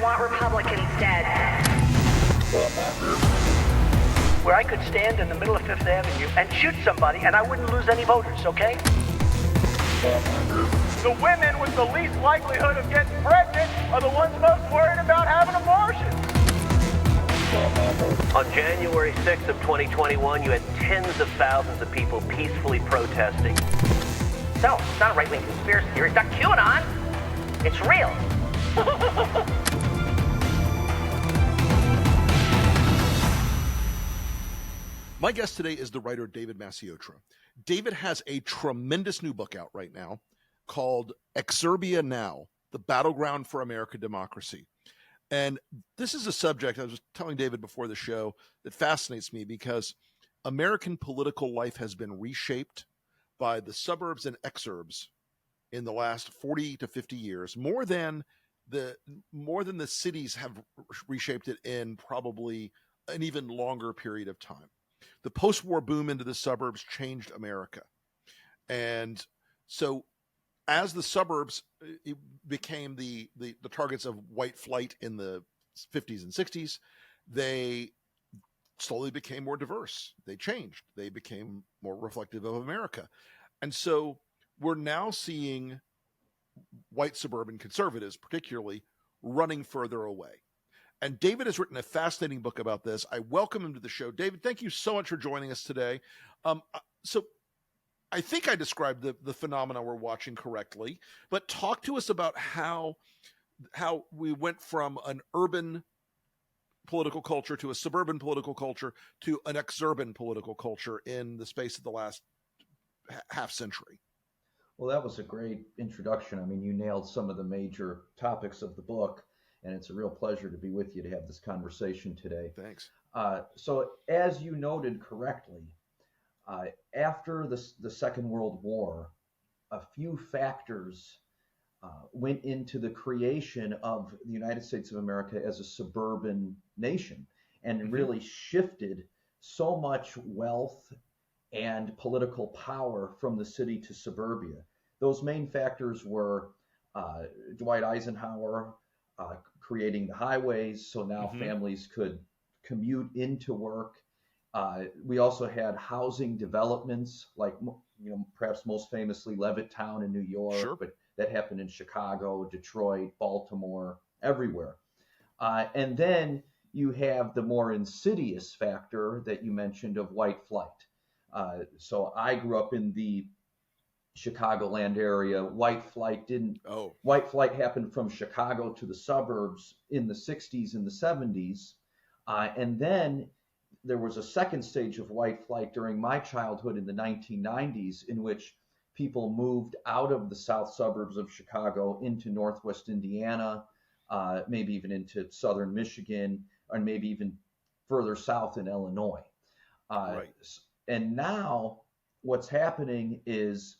want Republicans dead. Where I could stand in the middle of Fifth Avenue and shoot somebody and I wouldn't lose any voters, okay? The women with the least likelihood of getting pregnant are the ones most worried about having abortions. On January 6th of 2021, you had tens of thousands of people peacefully protesting. So, it's not a right-wing conspiracy theory. It's not QAnon. It's real. My guest today is the writer David Masciotra. David has a tremendous new book out right now called Exurbia Now, the Battleground for American Democracy. And this is a subject, I was telling David before the show, that fascinates me because American political life has been reshaped by the suburbs and exurbs in the last 40 to 50 years, more than the cities have reshaped it in probably an even longer period of time. The post-war boom into the suburbs changed America. And so as the suburbs became the targets of white flight in the 50s and 60s, they slowly became more diverse. They changed. They became more reflective of America. And so we're now seeing white suburban conservatives, particularly, running further away. And David has written a fascinating book about this. I welcome him to the show. David, thank you so much for joining us today. So I think I described the phenomena we're watching correctly, but talk to us about how we went from an urban political culture to a suburban political culture to an exurban political culture in the space of the last half century. Well, that was a great introduction. I mean, you nailed some of the major topics of the book, and it's a real pleasure to be with you to have this conversation today. Thanks. So as you noted correctly, after the Second World War, a few factors went into the creation of the United States of America as a suburban nation and really shifted so much wealth and political power from the city to suburbia. Those main factors were Dwight Eisenhower creating the highways, so now families could commute into work. We also had housing developments, like perhaps most famously Levittown in New York, Sure. but that happened in Chicago, Detroit, Baltimore, everywhere. And then you have the more insidious factor that you mentioned of white flight. So I grew up in the Chicagoland area. White flight happened from Chicago to the suburbs in the 60s and the 70s. And then there was a second stage of white flight during my childhood in the 1990s, in which people moved out of the south suburbs of Chicago into Northwest Indiana, maybe even into southern Michigan, or maybe even further south in Illinois. Right. And now what's happening is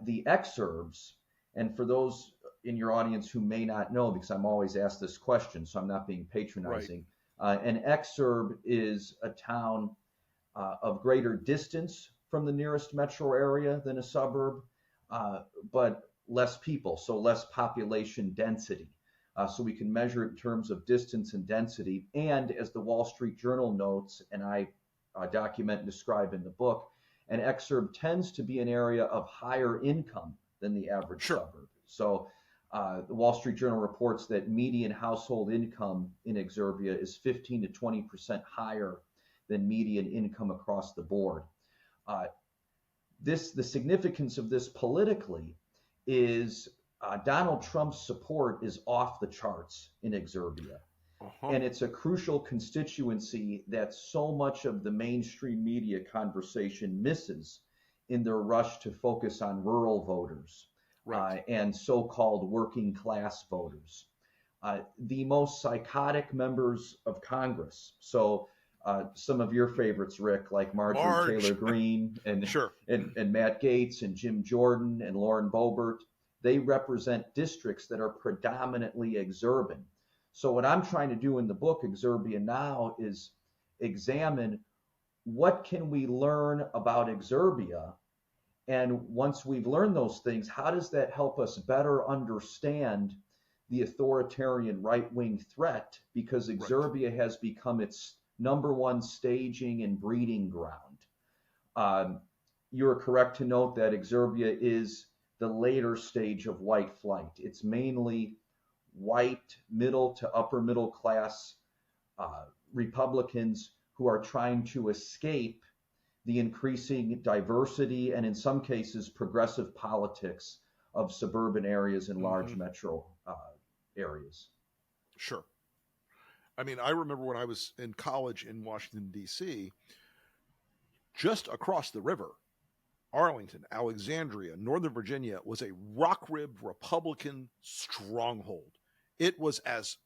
the exurbs, and for those in your audience who may not know, because I'm always asked this question, so I'm not being patronizing, an exurb is a town of greater distance from the nearest metro area than a suburb, but less people, so less population density. So we can measure it in terms of distance and density. And as the Wall Street Journal notes, and I document and describe in the book, an exurb tends to be an area of higher income than the average suburb. So the Wall Street Journal reports that median household income in exurbia is 15 to 20% higher than median income across the board. The significance of this politically is Donald Trump's support is off the charts in exurbia. And it's a crucial constituency that so much of the mainstream media conversation misses in their rush to focus on rural voters and so-called working class voters. The most psychotic members of Congress, so some of your favorites, Rick, like Marjorie Taylor Greene and Matt Gaetz and Jim Jordan and Lauren Boebert, they represent districts that are predominantly exurban. So what I'm trying to do in the book, Exurbia Now, is examine what can we learn about exurbia, and once we've learned those things, how does that help us better understand the authoritarian right-wing threat because Exurbia has become its number one staging and breeding ground. You're correct to note that Exurbia is the later stage of white flight. It's mainly white, middle to upper middle class Republicans who are trying to escape the increasing diversity and in some cases progressive politics of suburban areas and large metro areas. Sure. I mean, I remember when I was in college in Washington, D.C., just across the river, Arlington, Alexandria, Northern Virginia was a rock-ribbed Republican stronghold. It was as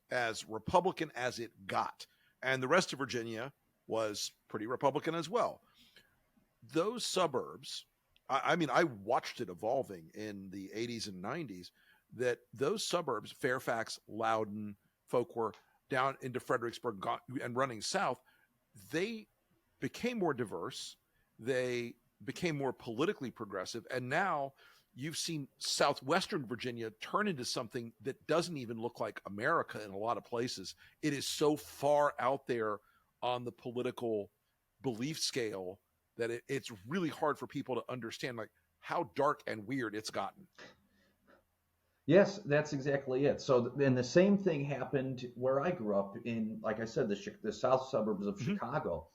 Republican as it got. And the rest of Virginia was pretty Republican as well. Those suburbs, I mean, I watched it evolving in the 80s and 90s, that those suburbs, Fairfax, Loudoun, Folkwore, down into Fredericksburg and running south, they became more diverse. They became more politically progressive. And now you've seen southwestern Virginia turn into something that doesn't even look like America in a lot of places. It is so far out there on the political belief scale that it's really hard for people to understand like how dark and weird it's gotten. Yes, that's exactly it. So, and the same thing happened where I grew up in, like I said, the south suburbs of Chicago.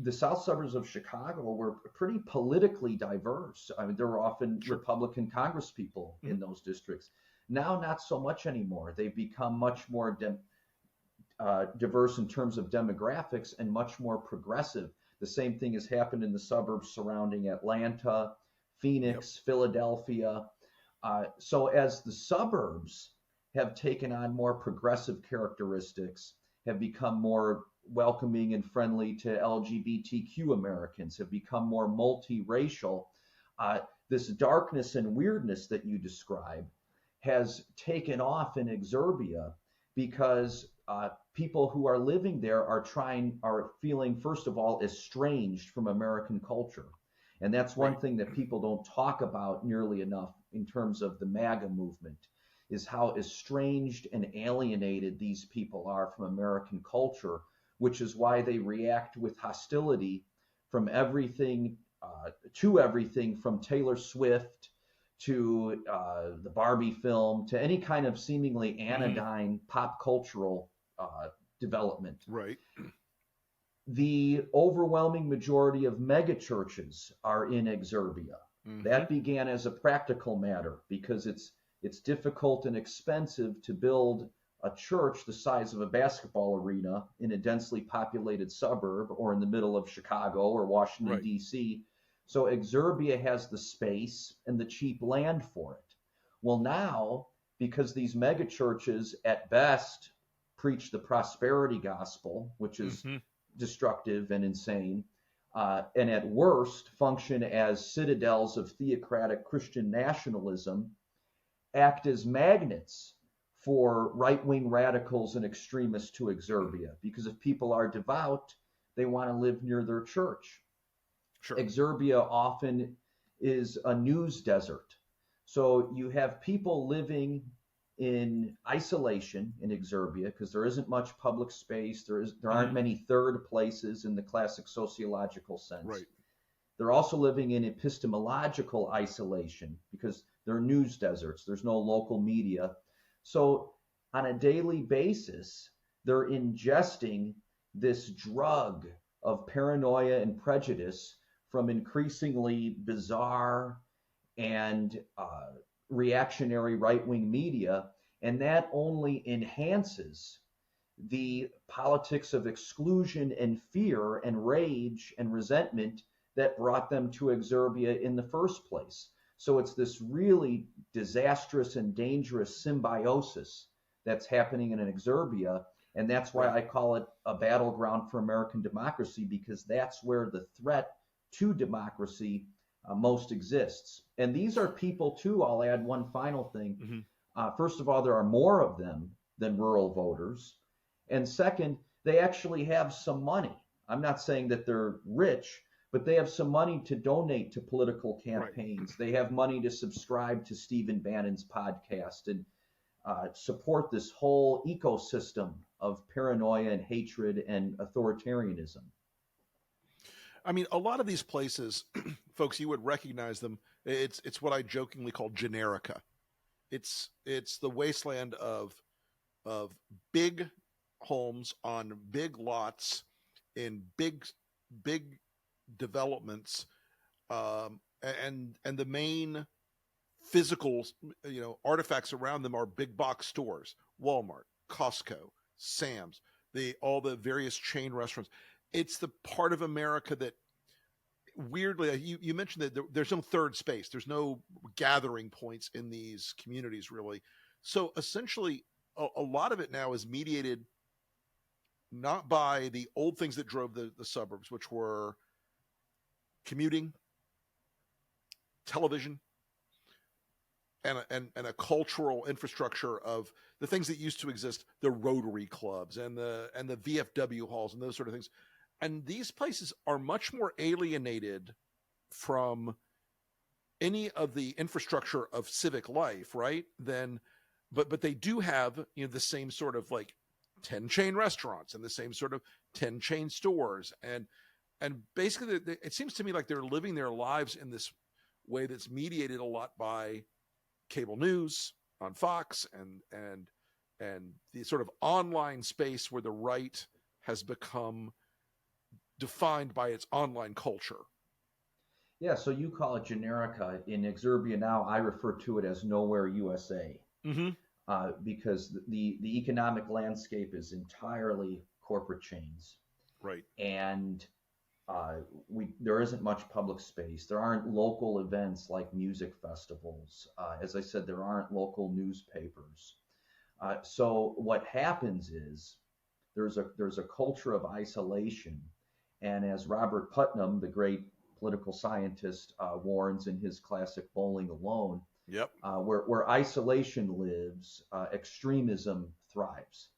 The south suburbs of Chicago were pretty politically diverse. I mean, there were often Republican congresspeople in those districts. Now, not so much anymore. They've become much more diverse in terms of demographics and much more progressive. The same thing has happened in the suburbs surrounding Atlanta, Phoenix, Philadelphia. So as the suburbs have taken on more progressive characteristics, have become more welcoming and friendly to LGBTQ Americans, have become more multiracial, this darkness and weirdness that you describe has taken off in Exurbia because people who are living there are feeling, first of all, estranged from American culture. And that's one thing that people don't talk about nearly enough in terms of the MAGA movement, is how estranged and alienated these people are from American culture, which is why they react with hostility from everything to everything from Taylor Swift to the Barbie film to any kind of seemingly anodyne pop cultural development. Right. The overwhelming majority of megachurches are in Exurbia. That began as a practical matter because it's difficult and expensive to build a church the size of a basketball arena in a densely populated suburb or in the middle of Chicago or Washington, D.C. So Exurbia has the space and the cheap land for it. Well, now, because these megachurches at best preach the prosperity gospel, which is destructive and insane, and at worst function as citadels of theocratic Christian nationalism, act as magnets for right-wing radicals and extremists to Exurbia. Because if people are devout, they want to live near their church. Exurbia often is a news desert. So you have people living in isolation in Exurbia because there isn't much public space. There aren't many third places in the classic sociological sense. They're also living in epistemological isolation because they're news deserts. There's no local media. So on a daily basis, they're ingesting this drug of paranoia and prejudice from increasingly bizarre and reactionary right-wing media, and that only enhances the politics of exclusion and fear and rage and resentment that brought them to Exurbia in the first place. So it's this really disastrous and dangerous symbiosis that's happening in an Exurbia, and that's why I call it a battleground for American democracy, because that's where the threat to democracy most exists. And these are people too, I'll add one final thing. First of all, there are more of them than rural voters. And second, they actually have some money. I'm not saying that they're rich, but they have some money to donate to political campaigns. They have money to subscribe to Stephen Bannon's podcast. And support this whole ecosystem of paranoia and hatred and authoritarianism. I mean, a lot of these places, folks, you would recognize them. It's what I jokingly call Generica. It's the wasteland of big homes on big lots in big developments, and the main physical artifacts around them are big box stores, Walmart, Costco, Sam's, all the various chain restaurants. It's the part of America that, weirdly, you mentioned that there's no third space. There's no gathering points in these communities, really. So essentially, a lot of it now is mediated not by the old things that drove the suburbs, which were commuting, television, and a cultural infrastructure of the things that used to exist, the Rotary clubs and the VFW halls and those sort of things. And these places are much more alienated from any of the infrastructure of civic life, right? But they do have the same sort of like 10 chain restaurants and the same sort of 10 chain stores, and basically it seems to me like they're living their lives in this way that's mediated a lot by cable news on Fox and the sort of online space where the right has become defined by its online culture. Yeah, so you call it Generica. In Exurbia Now, I refer to it as Nowhere USA, because the economic landscape is entirely corporate chains. Right. And there isn't much public space. There aren't local events like music festivals. As I said, there aren't local newspapers. So what happens is there's a culture of isolation. And as Robert Putnam, the great political scientist, warns in his classic Bowling Alone, yep, where isolation lives, extremism thrives.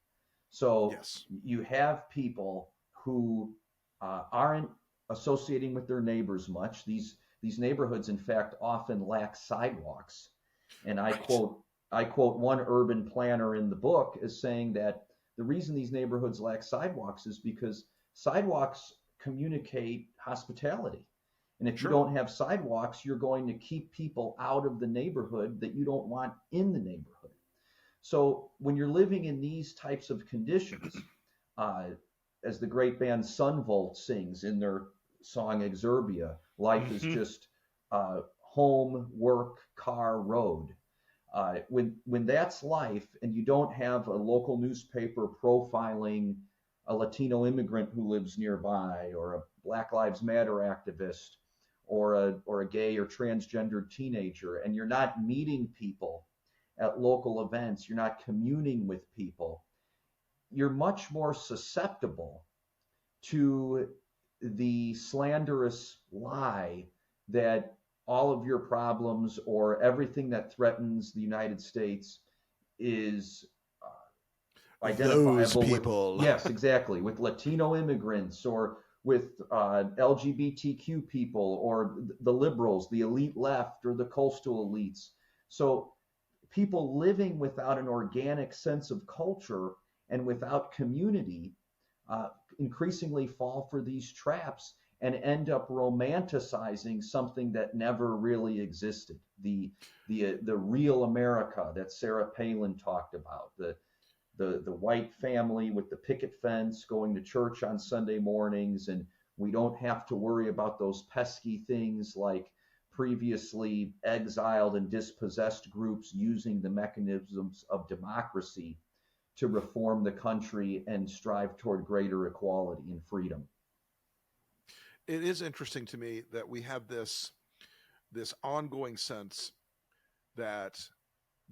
So yes, you have people who aren't associating with their neighbors much. These neighborhoods, in fact, often lack sidewalks. And I quote one urban planner in the book as saying that the reason these neighborhoods lack sidewalks is because sidewalks communicate hospitality. And if you don't have sidewalks, you're going to keep people out of the neighborhood that you don't want in the neighborhood. So when you're living in these types of conditions, as the great band Sunvolt sings in their song Exurbia, life is just home, work, car, road. When that's life, and you don't have a local newspaper profiling a Latino immigrant who lives nearby, or a Black Lives Matter activist, or a gay or transgendered teenager, and you're not meeting people at local events, you're not communing with people, you're much more susceptible to the slanderous lie that all of your problems or everything that threatens the United States is identifiable those people. Yes, exactly, with Latino immigrants, or with LGBTQ people, or the liberals, the elite left, or the coastal elites. So people living without an organic sense of culture and without community increasingly fall for these traps and end up romanticizing something that never really existed. The real America that Sarah Palin talked about, the white family with the picket fence, going to church on Sunday mornings, and we don't have to worry about those pesky things like previously exiled and dispossessed groups using the mechanisms of democracy to reform the country and strive toward greater equality and freedom. It is interesting to me that we have this ongoing sense that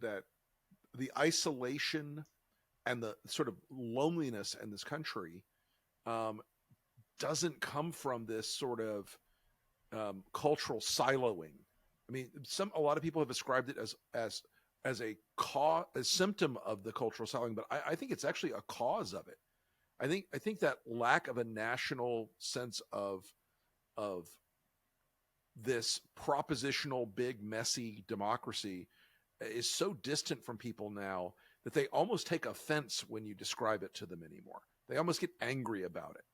the isolation and the sort of loneliness in this country doesn't come from this sort of cultural siloing. I mean, a lot of people have described it as a symptom of the cultural siloing, but I think it's actually a cause of it. I think that lack of a national sense of this propositional, big, messy democracy is so distant from people now that they almost take offense when you describe it to them anymore. They almost get angry about it.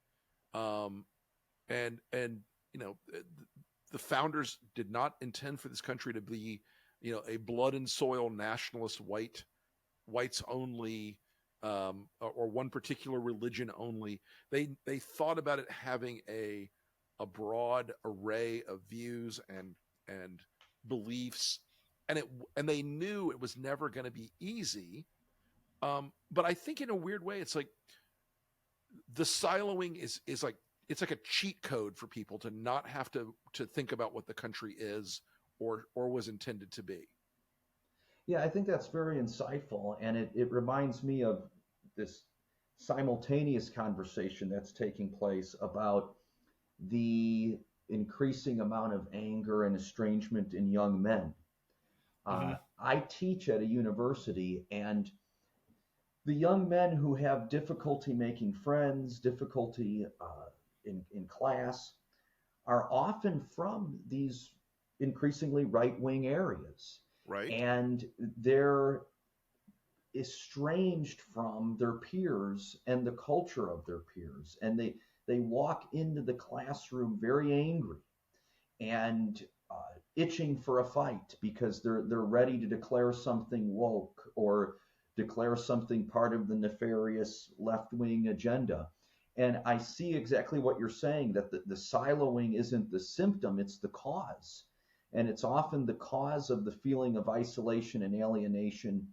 And the founders did not intend for this country to be, a blood and soil nationalist whites only, or one particular religion only. They thought about it having a broad array of views and beliefs, and they knew it was never going to be easy. But I think in a weird way, it's like the siloing is like, it's like a cheat code for people to not have to think about what the country is or was intended to be. Yeah, I think that's very insightful, and it reminds me of this simultaneous conversation that's taking place about the increasing amount of anger and estrangement in young men. I teach at a university, and the young men who have difficulty making friends, difficulty in class, are often from these increasingly right-wing areas. Right. And they're estranged from their peers and the culture of their peers. And they walk into the classroom very angry and itching for a fight because they're ready to declare something woke or declare something part of the nefarious left-wing agenda. And I see exactly what you're saying, that the siloing isn't the symptom, it's the cause. And it's often the cause of the feeling of isolation and alienation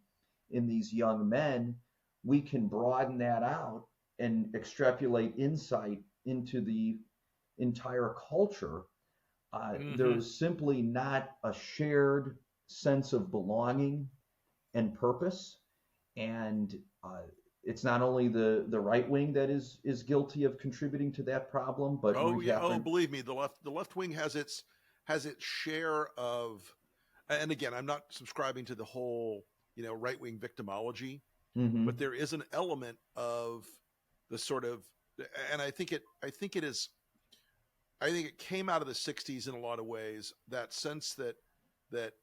in these young men. We can broaden that out and extrapolate insight into the entire culture. There is simply not a shared sense of belonging and purpose. And it's not only the right wing that is guilty of contributing to that problem, but believe me, the left wing has its share of, and again, I'm not subscribing to the whole right wing victimology, but there is an element of the sort of, and I think it came out of the 60s in a lot of ways, that sense that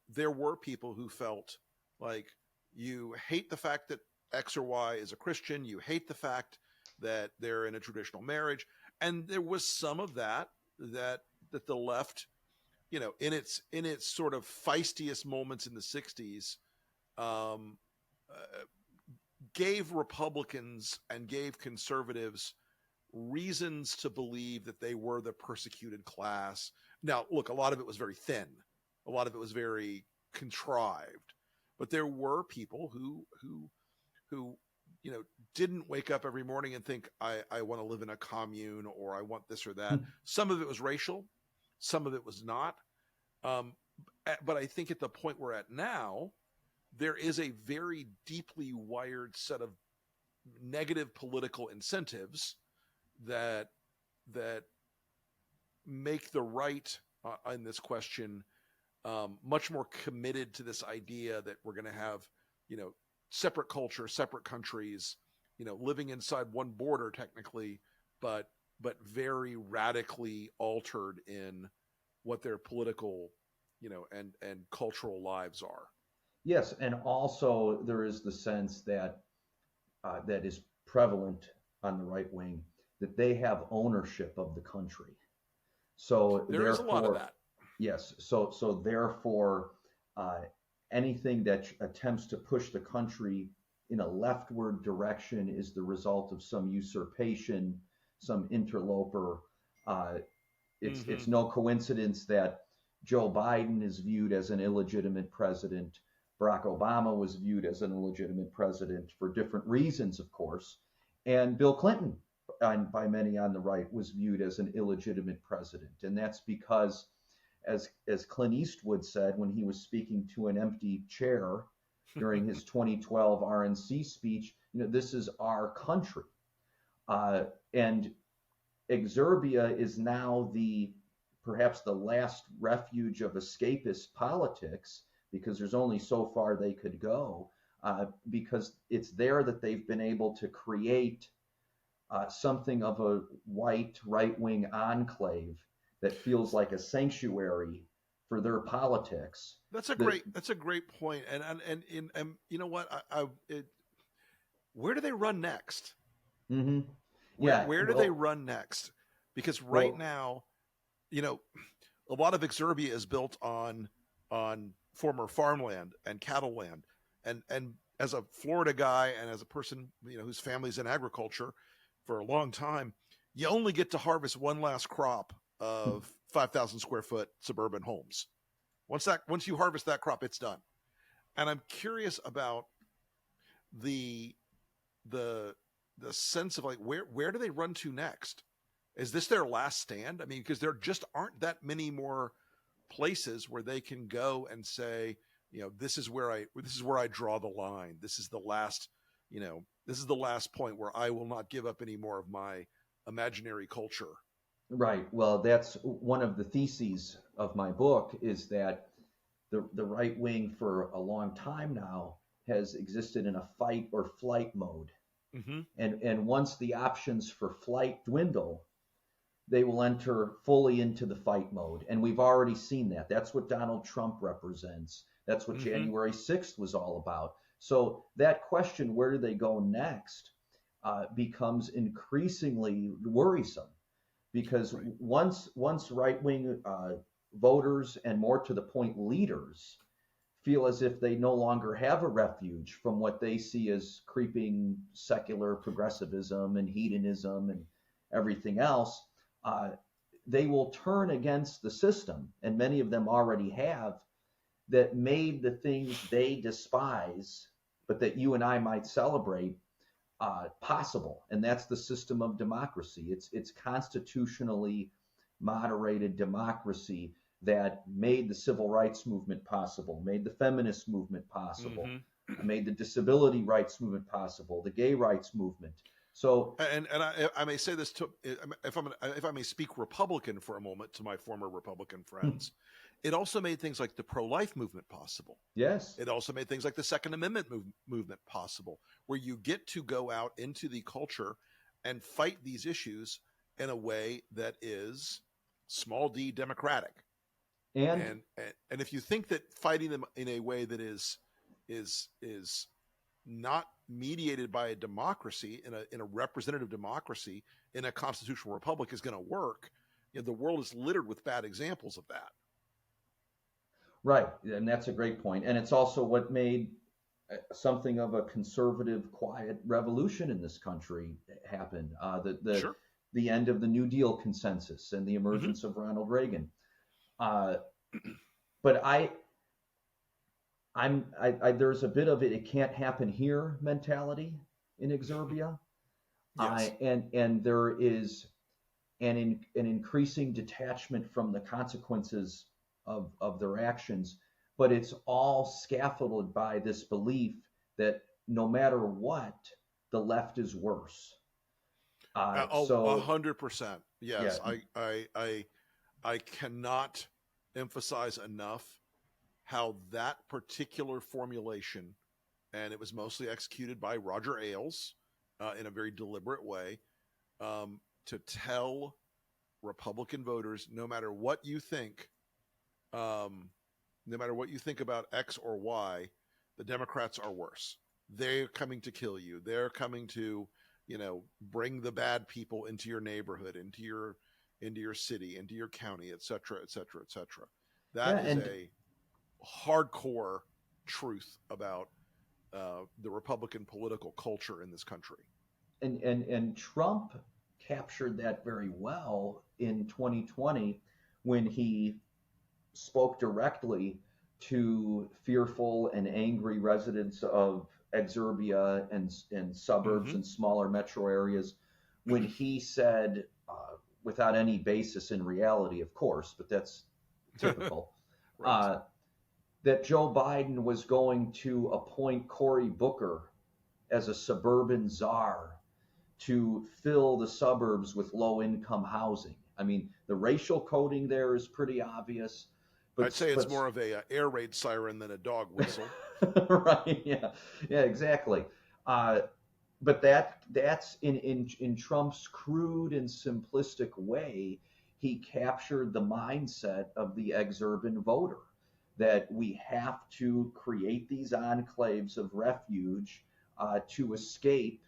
there were people who felt like, you hate the fact that X or Y is a Christian, you hate the fact that they're in a traditional marriage. And there was some of that the left, in its sort of feistiest moments in the 60s, gave Republicans and gave conservatives reasons to believe that they were the persecuted class. Now, look, a lot of it was very thin. A lot of it was very contrived. But there were people who didn't wake up every morning and think, I want to live in a commune, or I want this or that. Some of it was racial. Some of it was not. But I think at the point we're at now, there is a very deeply wired set of negative political incentives that make the right in this question much more committed to this idea that we're going to have, separate culture, separate countries, living inside one border technically, but very radically altered in what their political, and cultural lives are. Yes, and also there is the sense that that is prevalent on the right wing, that they have ownership of the country. So there is a lot of that. Yes. So therefore, anything that attempts to push the country in a leftward direction is the result of some usurpation, some interloper. It's no coincidence that Joe Biden is viewed as an illegitimate president. Barack Obama was viewed as an illegitimate president for different reasons, of course. And Bill Clinton, by many on the right, was viewed as an illegitimate president. And that's because, as Clint Eastwood said when he was speaking to an empty chair during his 2012 RNC speech, this is our country. And Exurbia is now perhaps the last refuge of escapist politics, because there's only so far they could go, because it's there that they've been able to create something of a white right-wing enclave that feels like a sanctuary for their politics. That's a great point. And you know what? Where do they run next? Mm-hmm. Where do they run next? Because right now, you know, a lot of Exurbia is built on former farmland and cattle land. And as a Florida guy and as a person, you know, whose family's in agriculture for a long time, you only get to harvest one last crop of 5,000 square foot suburban homes. Once you harvest that crop, it's done. And I'm curious about the sense of like where do they run to next? Is this their last stand? I mean, because there just aren't that many more places where they can go and say, you know, this is where I draw the line. This is the last point where I will not give up any more of my imaginary culture. Right. Well, that's one of the theses of my book, is that the right wing for a long time now has existed in a fight or flight mode. Mm-hmm. And once the options for flight dwindle, they will enter fully into the fight mode. And we've already seen that. That's what Donald Trump represents. That's what January 6th was all about. So that question, where do they go next, becomes increasingly worrisome, because once right-wing voters, and more to the point leaders, feel as if they no longer have a refuge from what they see as creeping secular progressivism and hedonism and everything else, they will turn against the system, and many of them already have, that made the things they despise, but that you and I might celebrate, possible. And that's the system of democracy. It's constitutionally moderated democracy that made the civil rights movement possible, made the feminist movement possible, made the disability rights movement possible, the gay rights movement. So, and I may say this to, if I may speak Republican for a moment to my former Republican friends, it also made things like the pro-life movement possible. Yes. It also made things like the Second Amendment movement possible, where you get to go out into the culture and fight these issues in a way that is small d democratic. And if you think that fighting them in a way that is not mediated by a democracy, in a representative democracy, in a constitutional republic, is going to work, you know, the world is littered with bad examples of that. Right, and that's a great point. And it's also what made something of a conservative, quiet revolution in this country happen. The end of the New Deal consensus and the emergence of Ronald Reagan. But there's a bit of it can't happen here mentality in Exurbia. Yes. And there is an increasing detachment from the consequences of their actions, but it's all scaffolded by this belief that no matter what, the left is worse. 100%. Yes. Yeah. I cannot emphasize enough how that particular formulation, and it was mostly executed by Roger Ailes in a very deliberate way, to tell Republican voters, no matter what you think about X or Y, the Democrats are worse. They're coming to kill you. They're coming to, you know, bring the bad people into your neighborhood, into your city, into your county, et cetera, et cetera, et cetera. That is a hardcore truth about the Republican political culture in this country. And Trump captured that very well in 2020 when he spoke directly to fearful and angry residents of Exurbia and suburbs and smaller metro areas, when he said, without any basis in reality, of course, but that's typical, that Joe Biden was going to appoint Cory Booker as a suburban czar to fill the suburbs with low-income housing. I mean, the racial coding there is pretty obvious. But, I'd say it's more of a air raid siren than a dog whistle. Right? Yeah, exactly. But that's in Trump's crude and simplistic way. he captured the mindset of the exurban voter, that we have to create these enclaves of refuge to escape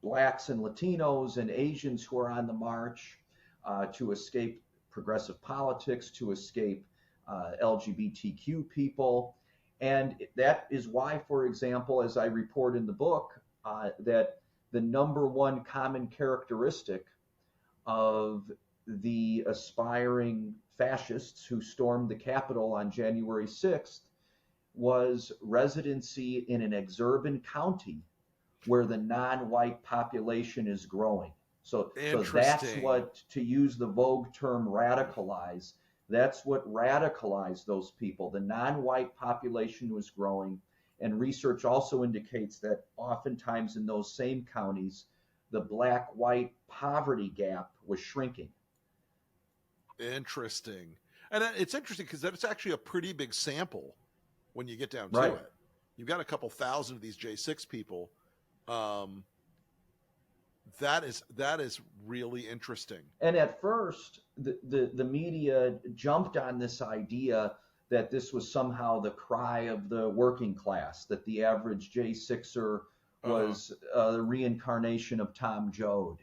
blacks and Latinos and Asians who are on the march, to escape progressive politics, to escape LGBTQ people. And that is why, for example, as I report in the book, that the number one common characteristic of the aspiring fascists who stormed the Capitol on January 6th was residency in an exurban county where the non-white population is growing. So that's what, to use the vogue term radicalize, that's what radicalized those people. The non-white population was growing, and research also indicates that oftentimes in those same counties, the black-white poverty gap was shrinking. Interesting. And it's interesting because that's actually a pretty big sample when you get down to Right. it. You've got a couple thousand of these J6 people. That is really interesting. And at first, the media jumped on this idea that this was somehow the cry of the working class, that the average J6er was the reincarnation of Tom Joad.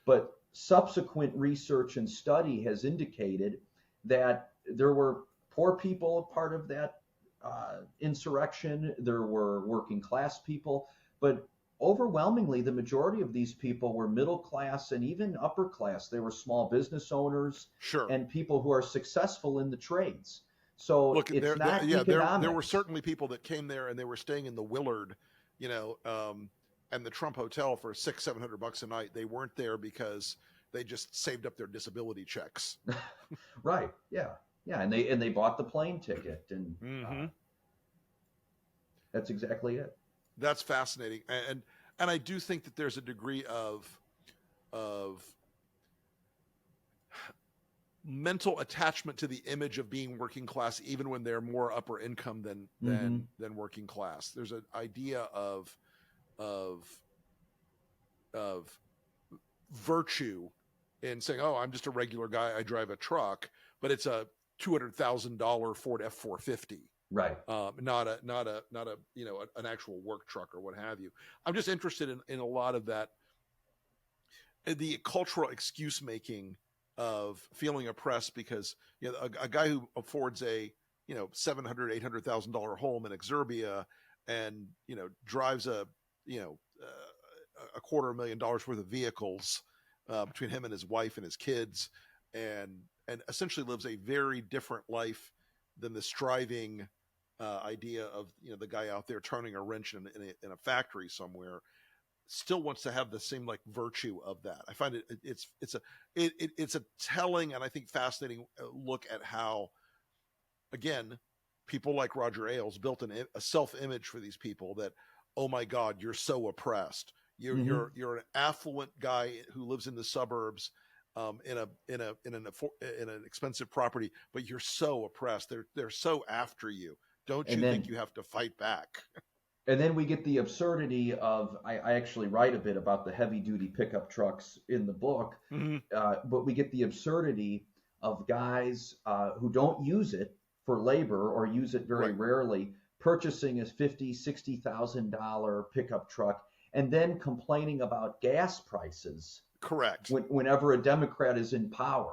But subsequent research and study has indicated that there were poor people part of that insurrection. There were working class people, but overwhelmingly, the majority of these people were middle class and even upper class. They were small business owners, sure, and people who are successful in the trades. So look, it's not economics. There were certainly people that came there and they were staying in the Willard, and the Trump Hotel for $600-700 a night. They weren't there because they just saved up their disability checks. Right. Yeah. Yeah. And they bought the plane ticket, and that's exactly it. That's fascinating, and I do think that there's a degree of mental attachment to the image of being working class, even when they're more upper income than working class. There's an idea of virtue in saying, "Oh, I'm just a regular guy. I drive a truck," but it's a $200,000 Ford F-450. Right. Not an actual work truck or what have you. I'm just interested in a lot of that, the cultural excuse making of feeling oppressed because a guy who affords a $700,000-800,000 home in Exurbia and drives a $250,000 worth of vehicles between him and his wife and his kids, and essentially lives a very different life than the striving idea of the guy out there turning a wrench in a factory somewhere, still wants to have the same virtue of that. I find it's a telling and I think fascinating look at how, again, people like Roger Ailes built a self-image for these people that, oh my God, you're so oppressed. You're an affluent guy who lives in the suburbs. In an expensive property, but you're so oppressed. They're so after you. Don't you think you have to fight back? And then we get the absurdity of, I actually write a bit about the heavy duty pickup trucks in the book, but we get the absurdity of guys who don't use it for labor or use it very rarely, purchasing a $50,000, $60,000 pickup truck and then complaining about gas prices. Correct. Whenever a Democrat is in power.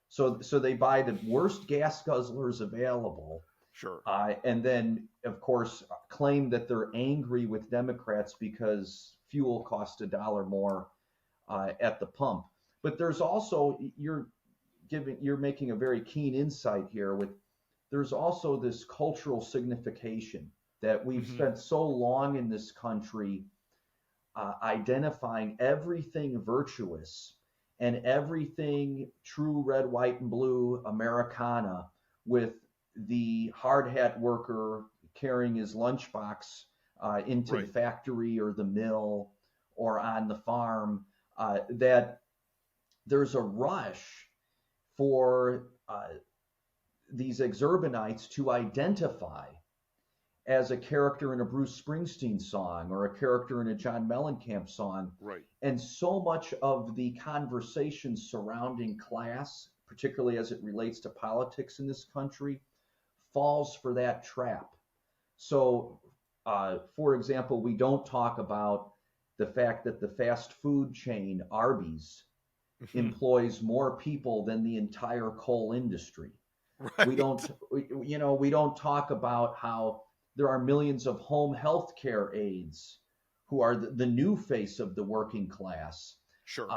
So they buy the worst gas guzzlers available. Sure. And then, of course, claim that they're angry with Democrats because fuel costs $1 more at the pump. But there's also, you're making a very keen insight here there's also this cultural signification that we've spent so long in this country identifying everything virtuous and everything true red, white, and blue Americana with the hard hat worker carrying his lunchbox into the factory or the mill or on the farm, that there's a rush for these exurbanites to identify as a character in a Bruce Springsteen song or a character in a John Mellencamp song. Right. And so much of the conversation surrounding class, particularly as it relates to politics in this country, falls for that trap. So, for example, we don't talk about the fact that the fast food chain Arby's employs more people than the entire coal industry. Right. We don't talk about how there are millions of home health care aides who are the new face of the working class. Sure.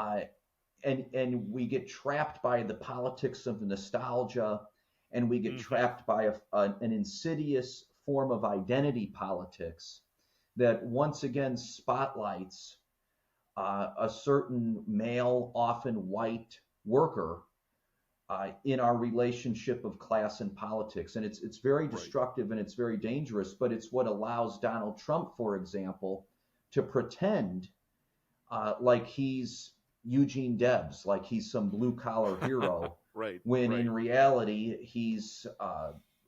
And we get trapped by the politics of nostalgia, and we get trapped by an insidious form of identity politics that once again spotlights a certain male, often white worker in our relationship of class and politics. And it's very destructive and it's very dangerous, but it's what allows Donald Trump, for example, to pretend like he's Eugene Debs, like he's some blue-collar hero, when in reality he's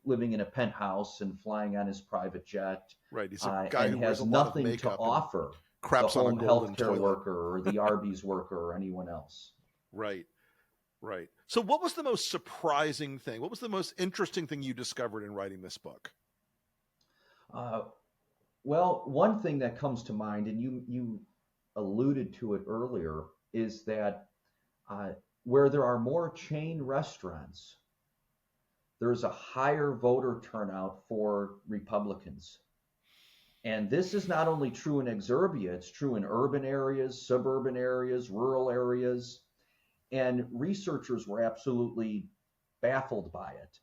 living in a penthouse and flying on his private jet. Right, he's a guy who has nothing to offer the home healthcare worker or the Arby's worker or anyone else. Right. So what was the most surprising thing? What was the most interesting thing you discovered in writing this book? Well, one thing that comes to mind, and you alluded to it earlier, is that where there are more chain restaurants, there's a higher voter turnout for Republicans. And this is not only true in Exurbia, it's true in urban areas, suburban areas, rural areas. And researchers were absolutely baffled by it.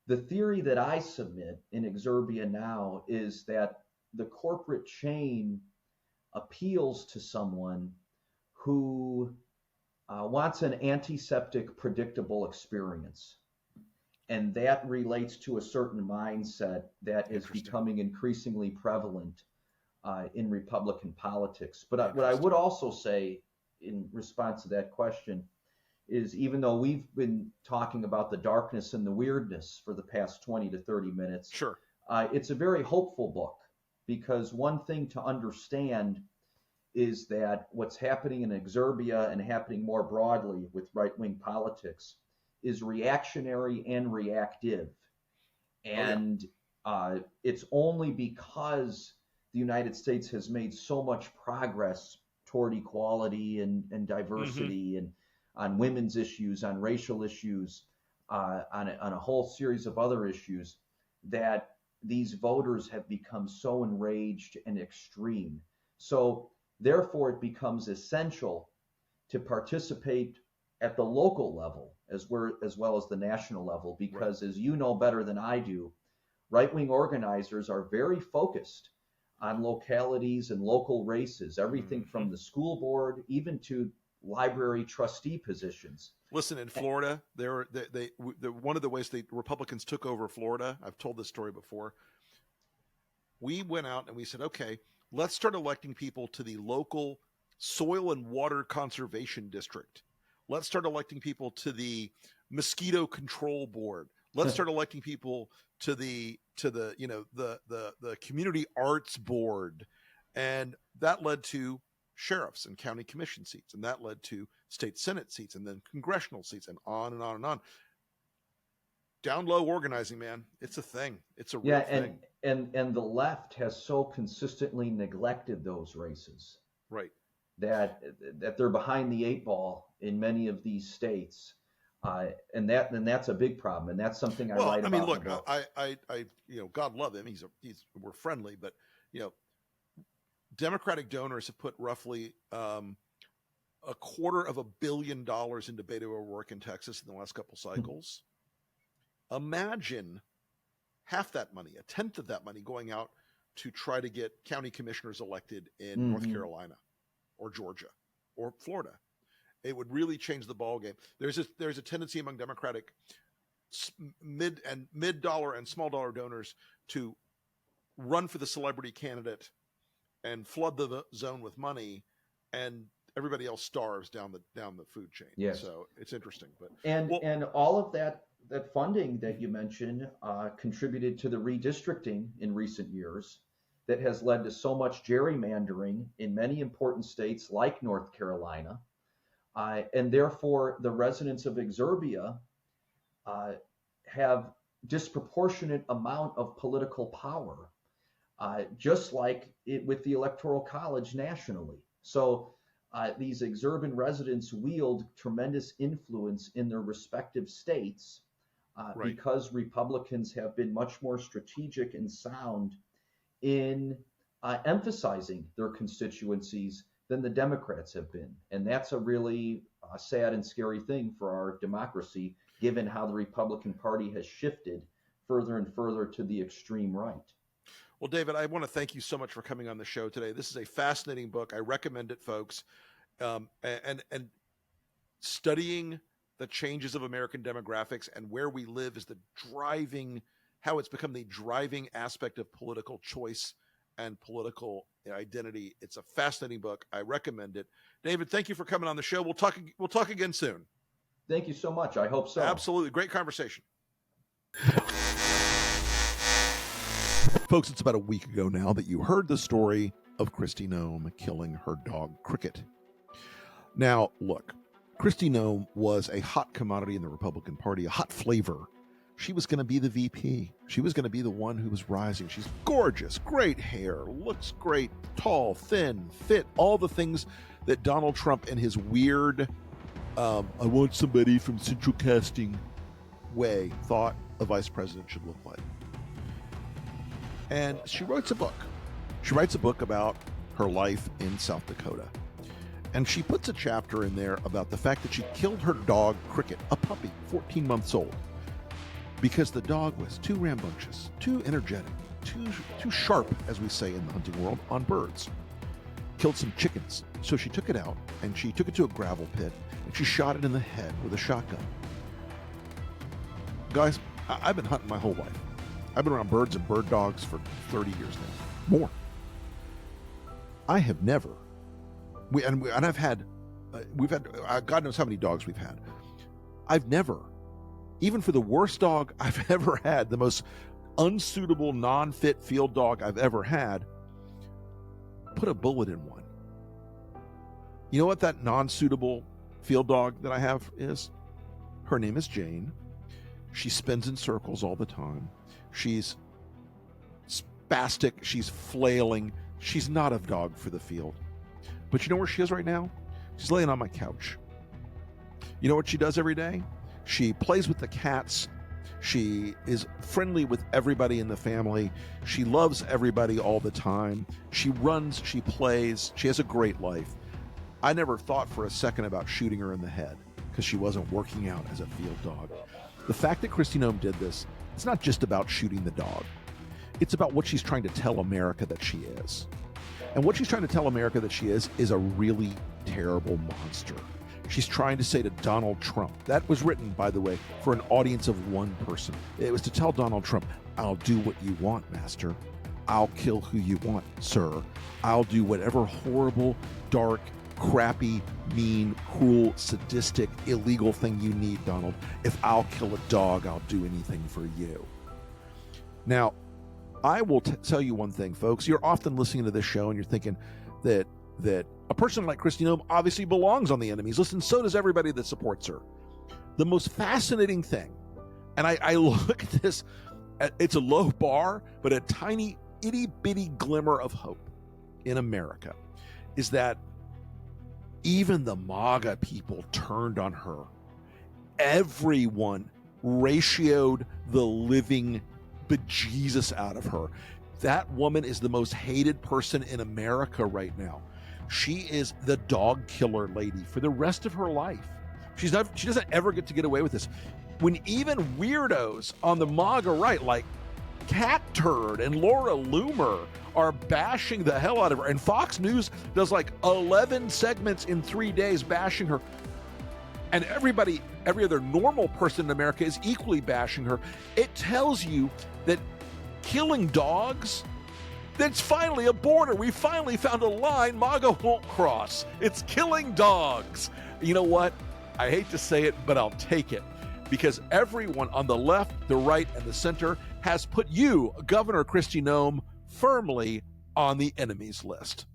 The theory that I submit in Exurbia Now is that the corporate chain appeals to someone who wants an antiseptic, predictable experience. And that relates to a certain mindset that is becoming increasingly prevalent in Republican politics. But what I would also say in response to that question is, even though we've been talking about the darkness and the weirdness for the past 20 to 30 minutes, it's a very hopeful book, because one thing to understand is that what's happening in Exurbia and happening more broadly with right-wing politics is reactionary and reactive. And it's only because the United States has made so much progress toward equality and diversity and on women's issues, on racial issues, on a whole series of other issues, that these voters have become so enraged and extreme. So therefore, it becomes essential to participate at the local level as well as the national level, because as you know better than I do, right-wing organizers are very focused on localities and local races, everything from the school board even to library trustee positions. Listen, in Florida, one of the ways the Republicans took over Florida, I've told this story before, we went out and we said, okay, let's start electing people to the local soil and water conservation district. Let's start electing people to the mosquito control board. Let's start electing people to the community arts board. And that led to sheriffs and county commission seats, and that led to state senate seats, and then congressional seats, and on and on and on. Down low organizing, man, it's a thing. It's a real thing. And the left has so consistently neglected those races, right? That they're behind the eight ball in many of these states, and that's a big problem, and that's something I write about. I mean, look, I God love him. We're friendly, but Democratic donors have put roughly $250 million into Beto O'Rourke in Texas in the last couple cycles. Imagine half that money, a tenth of that money, going out to try to get county commissioners elected in North Carolina or Georgia or Florida. It would really change the ball game. There's a tendency among Democratic mid dollar and small dollar donors to run for the celebrity candidate and flood the zone with money, and everybody else starves down the food chain. Yes. So it's interesting, but and all of that that funding that you mentioned contributed to the redistricting in recent years that has led to so much gerrymandering in many important states like North Carolina. And therefore, the residents of Exurbia have disproportionate amount of political power, just like it with the Electoral College nationally. So these exurban residents wield tremendous influence in their respective states because Republicans have been much more strategic and sound in emphasizing their constituencies than the Democrats have been. And that's a really sad and scary thing for our democracy, given how the Republican Party has shifted further and further to the extreme right. Well, David, I want to thank you so much for coming on the show today. This is a fascinating book. I recommend it, folks. And studying the changes of American demographics and where we live is how it's become the driving aspect of political choice and political identity. It's a fascinating book. I recommend it. David, thank you for coming on the show. We'll talk again soon. Thank you so much. I hope so. Absolutely. Great conversation. Folks, it's about a week ago now that you heard the story of Kristi Noem killing her dog Cricket. Now, look, Kristi Noem was a hot commodity in the Republican Party, a hot flavor. She was going to be the VP. She was going to be the one who was rising. She's gorgeous, great hair, looks great, tall, thin, fit, all the things that Donald Trump in his weird, I want somebody from central casting way thought a vice president should look like. And she writes a book. She writes a book about her life in South Dakota. And she puts a chapter in there about the fact that she killed her dog, Cricket, a puppy, 14 months old, because the dog was too rambunctious, too energetic, too sharp, as we say in the hunting world, on birds. Killed some chickens. So she took it out, and she took it to a gravel pit, and she shot it in the head with a shotgun. Guys, I've been hunting my whole life. I've been around birds and bird dogs for 30 years now. More. I have never, we've had God knows how many dogs we've had. I've never, even for the worst dog I've ever had, the most unsuitable, non-fit field dog I've ever had, put a bullet in one. You know what that non-suitable field dog that I have is? Her name is Jane. She spins in circles all the time. She's spastic. She's flailing. She's not a dog for the field. But you know where she is right now? She's laying on my couch. You know what she does every day? She plays with the cats. She is friendly with everybody in the family. She loves everybody all the time. She runs, she plays. She has a great life. I never thought for a second about shooting her in the head because she wasn't working out as a field dog. The fact that Kristi Noem did this, it's not just about shooting the dog. It's about what she's trying to tell America that she is. And what she's trying to tell America that she is a really terrible monster. She's trying to say to Donald Trump, that was written, by the way, for an audience of one person. It was to tell Donald Trump, I'll do what you want, master. I'll kill who you want, sir. I'll do whatever horrible, dark, crappy, mean, cruel, sadistic, illegal thing you need, Donald. If I'll kill a dog, I'll do anything for you. Now, I will tell you one thing, folks. You're often listening to this show and you're thinking that a person like Kristi Noem obviously belongs on the enemies. Listen, so does everybody that supports her. The most fascinating thing, and I look at this, it's a low bar, but a tiny, itty-bitty glimmer of hope in America, is that even the MAGA people turned on her. Everyone ratioed the living bejesus out of her. That woman is the most hated person in America right now. She is the dog killer lady for the rest of her life. She doesn't ever get to get away with this. When even weirdos on the MAGA right, like Cat Turd and Laura Loomer, are bashing the hell out of her, and Fox News does like 11 segments in 3 days bashing her, and every other normal person in America is equally bashing her, it tells you that killing dogs, that's finally a border. We finally found a line MAGA won't cross. It's killing dogs. You know what? I hate to say it, but I'll take it. because everyone on the left, the right, and the center has put you, Governor Kristi Noem, firmly on the enemies list.